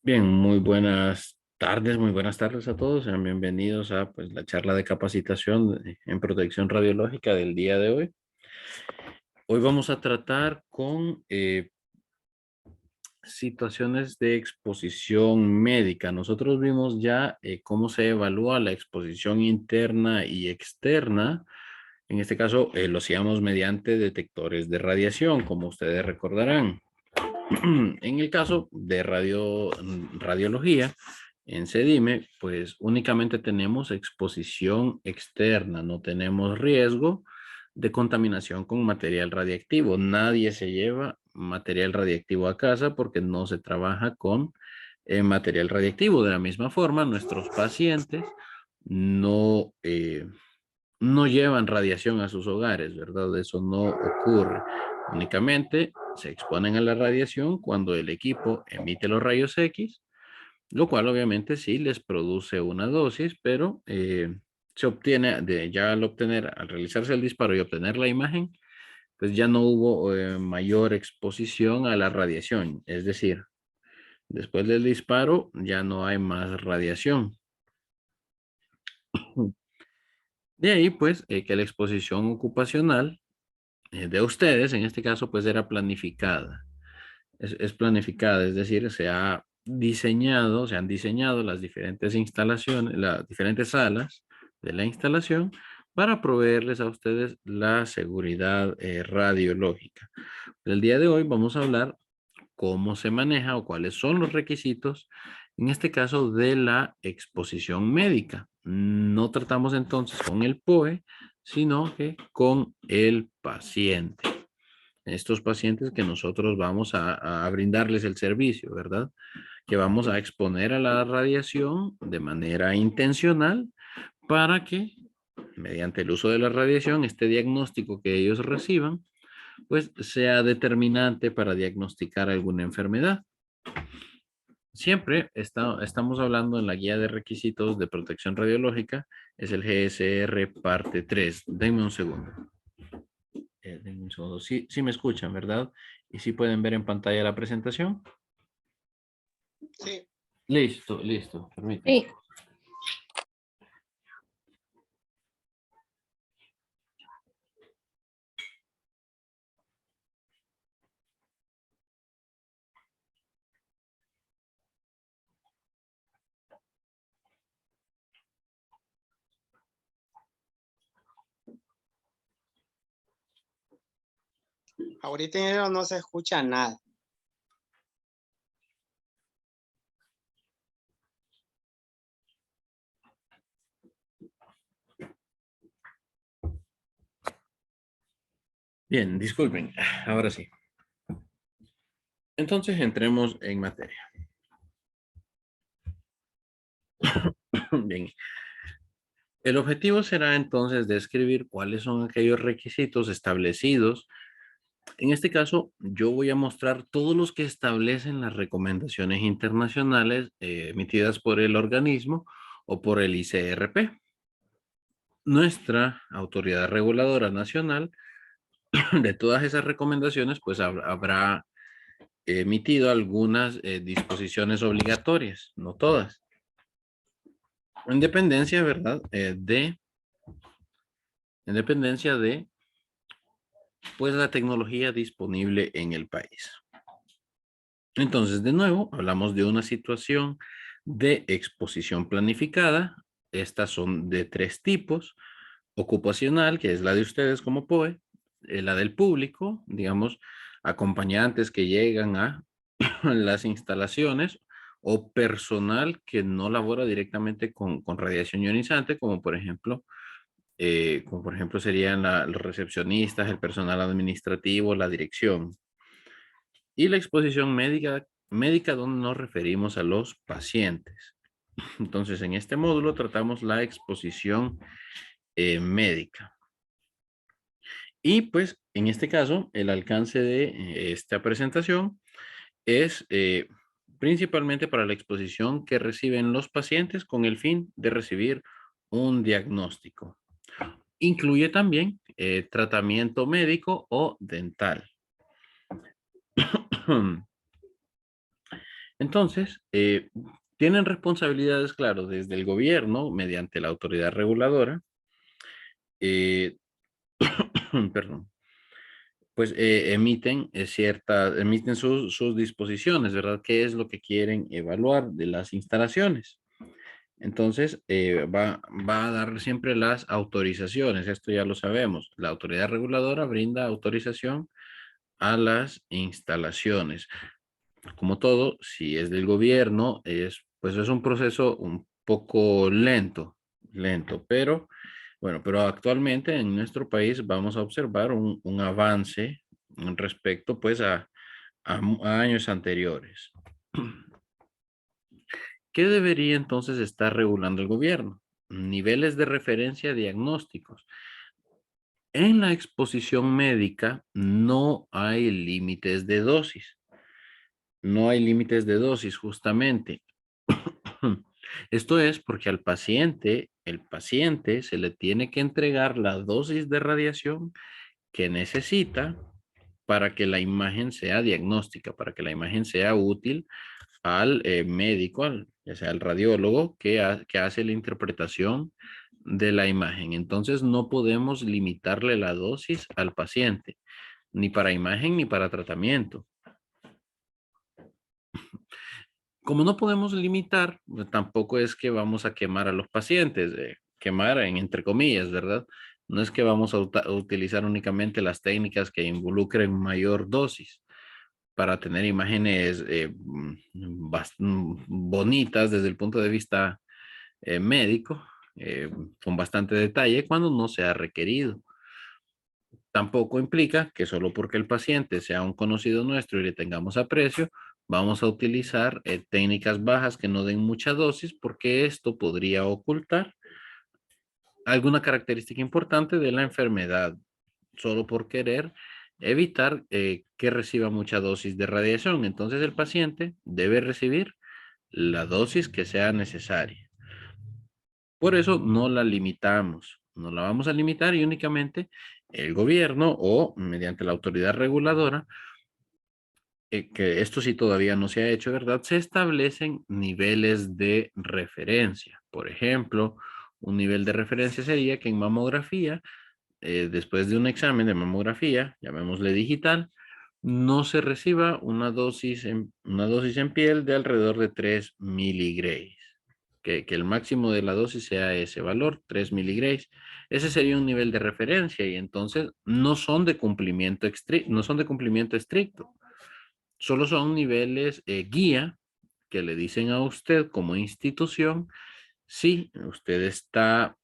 Bien, muy buenas tardes a todos. Sean bienvenidos a pues, la charla de capacitación en protección radiológica del día de hoy. Hoy vamos a tratar con situaciones de exposición médica. Nosotros vimos ya cómo se evalúa la exposición interna y externa. En este caso, lo hacíamos mediante detectores de radiación, como ustedes recordarán. En el caso de radiología, en CEDIME, pues únicamente tenemos exposición externa, no tenemos riesgo de contaminación con material radiactivo. Nadie se lleva material radiactivo a casa porque no se trabaja con material radiactivo. De la misma forma, nuestros pacientes no, no llevan radiación a sus hogares, ¿verdad? Eso no ocurre. Únicamente se exponen a la radiación cuando el equipo emite los rayos X, lo cual obviamente sí les produce una dosis, pero se obtiene, ya al obtener, al realizarse el disparo y obtener la imagen, pues ya no hubo mayor exposición a la radiación. Es decir, después del disparo ya no hay más radiación. De ahí, pues, que la exposición ocupacional de ustedes, en este caso, pues era planificada. Es planificada, es decir, se han diseñado las diferentes instalaciones, las diferentes salas de la instalación para proveerles a ustedes la seguridad radiológica. El día de hoy vamos a hablar cómo se maneja o cuáles son los requisitos, en este caso de la exposición médica. No tratamos entonces con el POE, sino que con el paciente. Estos pacientes que nosotros vamos a brindarles el servicio, ¿verdad? Que vamos a exponer a la radiación de manera intencional para que, mediante el uso de la radiación, este diagnóstico que ellos reciban, pues sea determinante para diagnosticar alguna enfermedad. Siempre estamos hablando en la guía de requisitos de protección radiológica, es el GSR parte 3. Denme un segundo. Denme un segundo. Sí, sí me escuchan, ¿verdad? Y sí pueden ver en pantalla la presentación. Sí. Listo, listo. Permítame. Sí, Ahorita no se escucha nada. Bien, disculpen. Ahora sí. Entonces entremos en materia. Bien. El objetivo será entonces describir cuáles son aquellos requisitos establecidos. En este caso, yo voy a mostrar todos los que establecen las recomendaciones internacionales emitidas por el organismo o por el ICRP. Nuestra autoridad reguladora nacional de todas esas recomendaciones, pues habrá emitido algunas disposiciones obligatorias, no todas. En dependencia, ¿verdad? En dependencia de, pues, la tecnología disponible en el país. Entonces, de nuevo, hablamos de una situación de exposición planificada. Estas son de tres tipos. Ocupacional, que es la de ustedes como POE, la del público, digamos, acompañantes que llegan a las instalaciones o personal que no labora directamente con radiación ionizante, como por ejemplo serían los recepcionistas, el personal administrativo, la dirección. Y la exposición médica donde nos referimos a los pacientes. Entonces, en este módulo tratamos la exposición médica. Y pues, en este caso, el alcance de esta presentación es principalmente para la exposición que reciben los pacientes con el fin de recibir un diagnóstico. Incluye también tratamiento médico o dental. Entonces, tienen responsabilidades, claro, desde el gobierno, mediante la autoridad reguladora, eh, perdón, pues emiten sus disposiciones, ¿verdad? ¿Qué es lo que quieren evaluar de las instalaciones? Entonces, va a dar siempre las autorizaciones, esto ya lo sabemos. La autoridad reguladora brinda autorización a las instalaciones. Como todo, si es del gobierno, pues es un proceso un poco lento, pero bueno, pero actualmente en nuestro país vamos a observar un avance respecto pues a años anteriores. ¿Qué debería entonces estar regulando el gobierno? Niveles de referencia diagnósticos. En la exposición médica no hay límites de dosis. No hay límites de dosis, justamente. Esto es porque el paciente se le tiene que entregar la dosis de radiación que necesita para que la imagen sea diagnóstica, para que la imagen sea útil al médico, ya sea al radiólogo que hace la interpretación de la imagen. Entonces no podemos limitarle la dosis al paciente, ni para imagen ni para tratamiento. Como no podemos limitar, pues, tampoco es que vamos a quemar a los pacientes, quemar entre comillas, ¿verdad? No es que vamos a utilizar únicamente las técnicas que involucren mayor dosis para tener imágenes bonitas desde el punto de vista médico, con bastante detalle cuando no sea requerido. Tampoco implica que solo porque el paciente sea un conocido nuestro y le tengamos aprecio, vamos a utilizar técnicas bajas que no den mucha dosis porque esto podría ocultar alguna característica importante de la enfermedad, solo por querer evitar que reciba mucha dosis de radiación. Entonces el paciente debe recibir la dosis que sea necesaria. Por eso no la limitamos, no la vamos a limitar y únicamente el gobierno o mediante la autoridad reguladora, que esto sí todavía no se ha hecho, ¿verdad? Se establecen niveles de referencia. Por ejemplo, un nivel de referencia sería que en mamografía, después de un examen de mamografía, llamémosle digital, no se reciba una dosis en piel de alrededor de 3 miligrays. Que el máximo de la dosis sea ese valor, 3 miligrays. Ese sería un nivel de referencia y entonces no son de cumplimiento no son de cumplimiento estricto. Solo son niveles guía que le dicen a usted como institución si usted está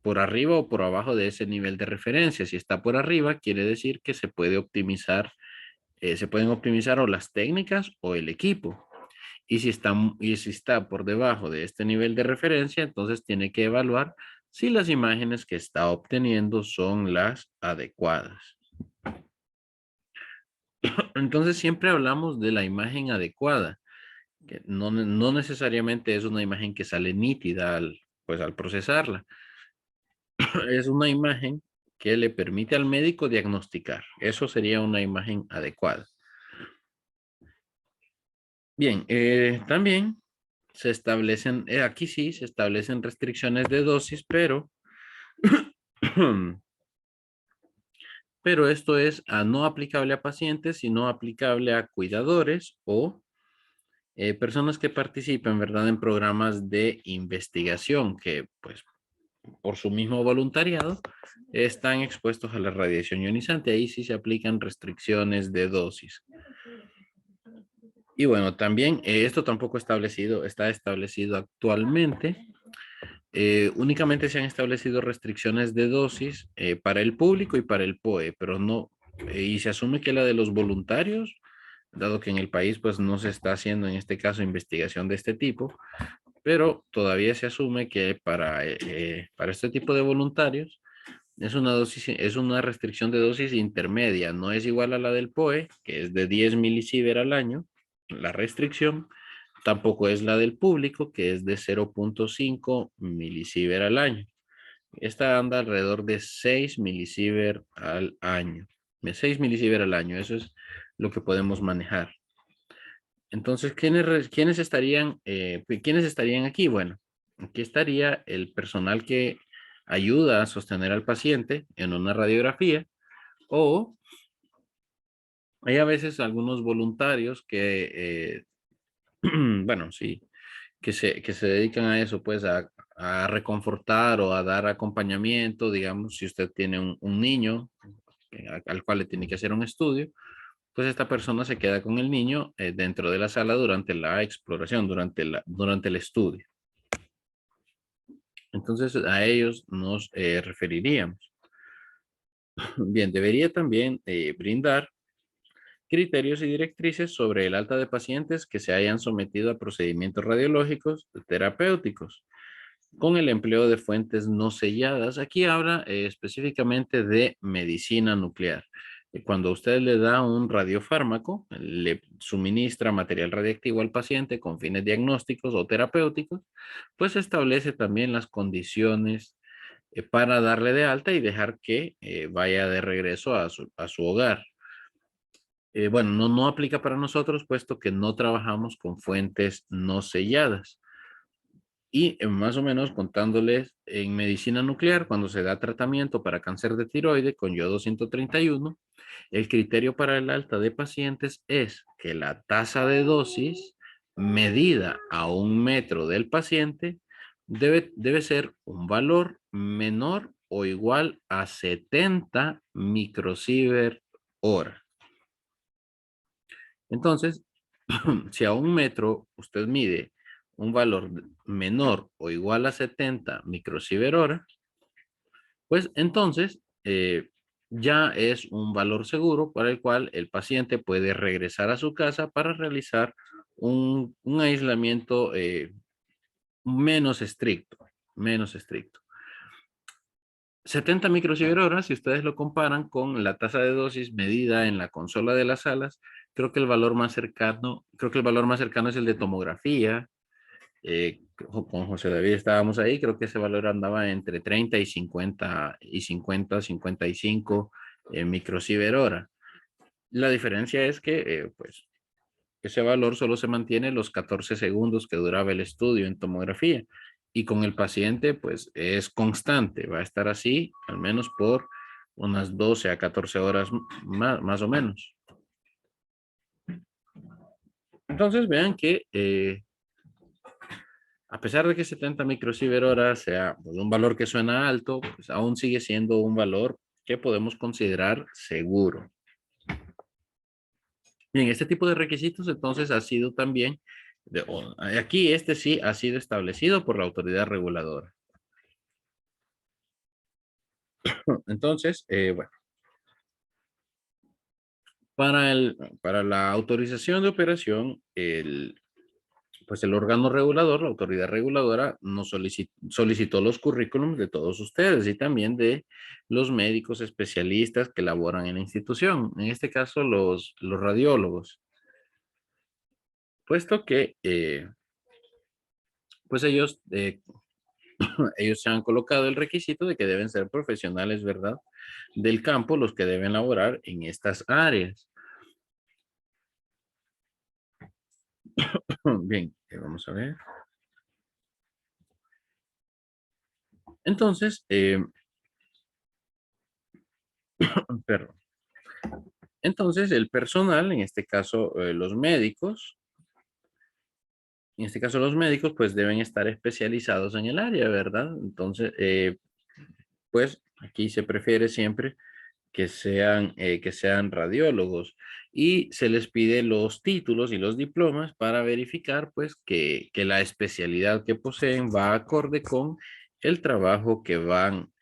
por arriba o por abajo de ese nivel de referencia. Si está por arriba, quiere decir que se puede optimizar, se pueden optimizar o las técnicas o el equipo. Y si está por debajo de este nivel de referencia, entonces tiene que evaluar si las imágenes que está obteniendo son las adecuadas. Entonces siempre hablamos de la imagen adecuada, que no necesariamente es una imagen que sale nítida pues al procesarla. Es una imagen que le permite al médico diagnosticar. Eso sería una imagen adecuada. Bien, también se establecen, aquí sí, se establecen restricciones de dosis, pero esto es no aplicable a pacientes, sino aplicable a cuidadores o personas que participen, ¿verdad?, en programas de investigación que, pues, por su mismo voluntariado, están expuestos a la radiación ionizante. Ahí sí se aplican restricciones de dosis. Y bueno, también esto tampoco está establecido actualmente. Únicamente se han establecido restricciones de dosis para el público y para el POE, pero no, y se asume que la de los voluntarios, dado que en el país pues no se está haciendo en este caso investigación de este tipo, pero todavía se asume que para este tipo de voluntarios es una restricción de dosis intermedia, no es igual a la del POE, que es de 10 milisievert al año, la restricción, tampoco es la del público, que es de 0.5 milisievert al año. Esta anda alrededor de 6 milisievert al año. De 6 milisievert al año, eso es lo que podemos manejar. Entonces, ¿quiénes estarían aquí? Bueno, aquí estaría el personal que ayuda a sostener al paciente en una radiografía, o hay a veces algunos voluntarios que, bueno, sí, que se dedican a eso, pues a reconfortar o a dar acompañamiento, digamos, si usted tiene un niño al cual le tiene que hacer un estudio, pues esta persona se queda con el niño dentro de la sala durante la exploración, durante el estudio. Entonces a ellos nos referiríamos. Bien, debería también brindar criterios y directrices sobre el alta de pacientes que se hayan sometido a procedimientos radiológicos terapéuticos con el empleo de fuentes no selladas. Aquí habla específicamente de medicina nuclear. Cuando usted le da un radiofármaco, le suministra material radiactivo al paciente con fines diagnósticos o terapéuticos, pues establece también las condiciones para darle de alta y dejar que vaya de regreso a su hogar. Bueno, no aplica para nosotros, puesto que no trabajamos con fuentes no selladas. Y más o menos contándoles en medicina nuclear, cuando se da tratamiento para cáncer de tiroide con yodo 131, el criterio para el alta de pacientes es que la tasa de dosis medida a 1 metro del paciente debe ser un valor menor o igual a 70 microsievert hora. Entonces, si a 1 metro usted mide un valor menor o igual a 70 microsievert hora, pues entonces ya es un valor seguro para el cual el paciente puede regresar a su casa para realizar un aislamiento menos estricto, menos estricto. 70 microsievert horas, si ustedes lo comparan con la tasa de dosis medida en la consola de las salas, creo que el valor más cercano es el de tomografía. Con José David estábamos ahí, creo que ese valor andaba entre 30 y 55 microsievert hora. La diferencia es que, pues, ese valor solo se mantiene los 14 segundos que duraba el estudio en tomografía. Y con el paciente, pues, es constante. Va a estar así al menos por unas 12 a 14 horas más o menos. Entonces, vean que a pesar de que 70 microsievert hora sea pues, un valor que suena alto, pues aún sigue siendo un valor que podemos considerar seguro. Bien, este tipo de requisitos entonces ha sido también, aquí este sí ha sido establecido por la autoridad reguladora. Entonces, bueno, para la autorización de operación, pues el órgano regulador, la autoridad reguladora, nos solicitó los currículums de todos ustedes y también de los médicos especialistas que laboran en la institución, en este caso los radiólogos, puesto que pues ellos se han colocado el requisito de que deben ser profesionales, ¿verdad? Del campo los que deben laborar en estas áreas. Bien, vamos a ver. Entonces, perdón. Entonces, el personal, en este caso los médicos, pues deben estar especializados en el área, ¿verdad? Entonces, pues aquí se prefiere siempre que sean radiólogos y se les pide los títulos y los diplomas para verificar, pues, que la especialidad que poseen va acorde con el trabajo que van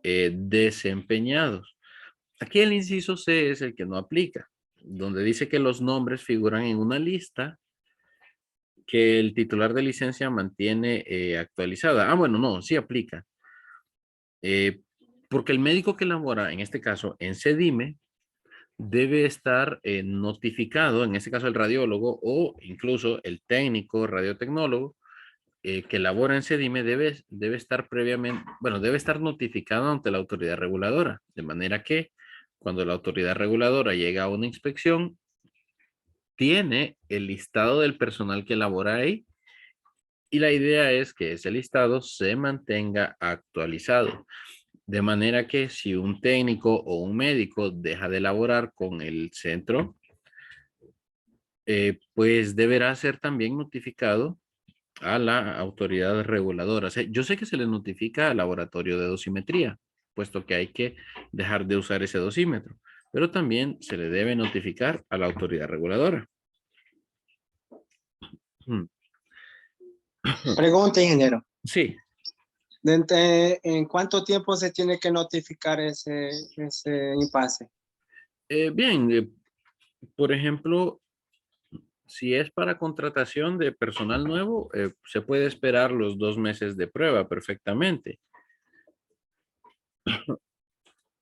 desempeñados. Aquí el inciso C es el que no aplica, donde dice que los nombres figuran en una lista que el titular de licencia mantiene actualizada. Bueno, no, sí aplica. Eh, Porque el médico que labora, en este caso, en CEDIME, debe estar notificado, en este caso el radiólogo o incluso el técnico radiotecnólogo que labora en CEDIME debe estar previamente, bueno, debe estar notificado ante la autoridad reguladora, de manera que cuando la autoridad reguladora llega a una inspección, tiene el listado del personal que labora ahí y la idea es que ese listado se mantenga actualizado. De manera que si un técnico o un médico deja de laborar con el centro, pues deberá ser también notificado a la autoridad reguladora. Yo sé que se le notifica al laboratorio de dosimetría, puesto que hay que dejar de usar ese dosímetro, pero también se le debe notificar a la autoridad reguladora. Mm. Pregunta, ingeniero. Sí, ¿En cuánto tiempo se tiene que notificar ese impasse? bien, por ejemplo, si es para contratación de personal nuevo, se puede esperar los 2 meses de prueba perfectamente.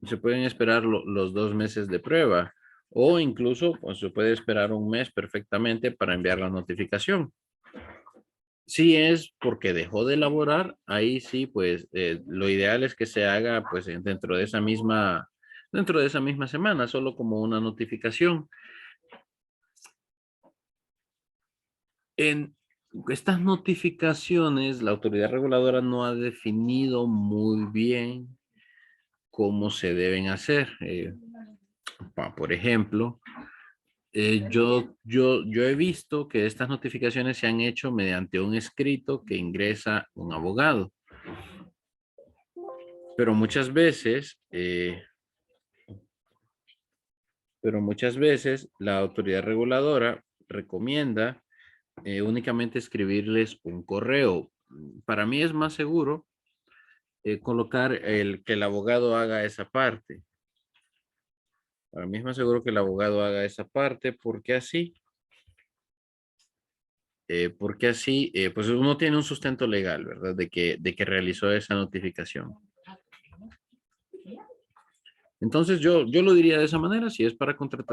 Se pueden esperar los 2 meses de prueba o incluso pues, se puede esperar un mes perfectamente para enviar la notificación. Si es porque dejó de elaborar, ahí sí, pues lo ideal es que se haga pues dentro de esa misma semana, solo como una notificación. En estas notificaciones, la autoridad reguladora no ha definido muy bien cómo se deben hacer. Por ejemplo, yo he visto que estas notificaciones se han hecho mediante un escrito que ingresa un abogado, pero muchas veces la autoridad reguladora recomienda únicamente escribirles un correo. Para mí es más seguro colocar que el abogado haga esa parte. Para mí es más seguro que el abogado haga esa parte porque así, pues uno tiene un sustento legal, ¿verdad? De que realizó esa notificación. Entonces yo lo diría de esa manera, si es para contratación.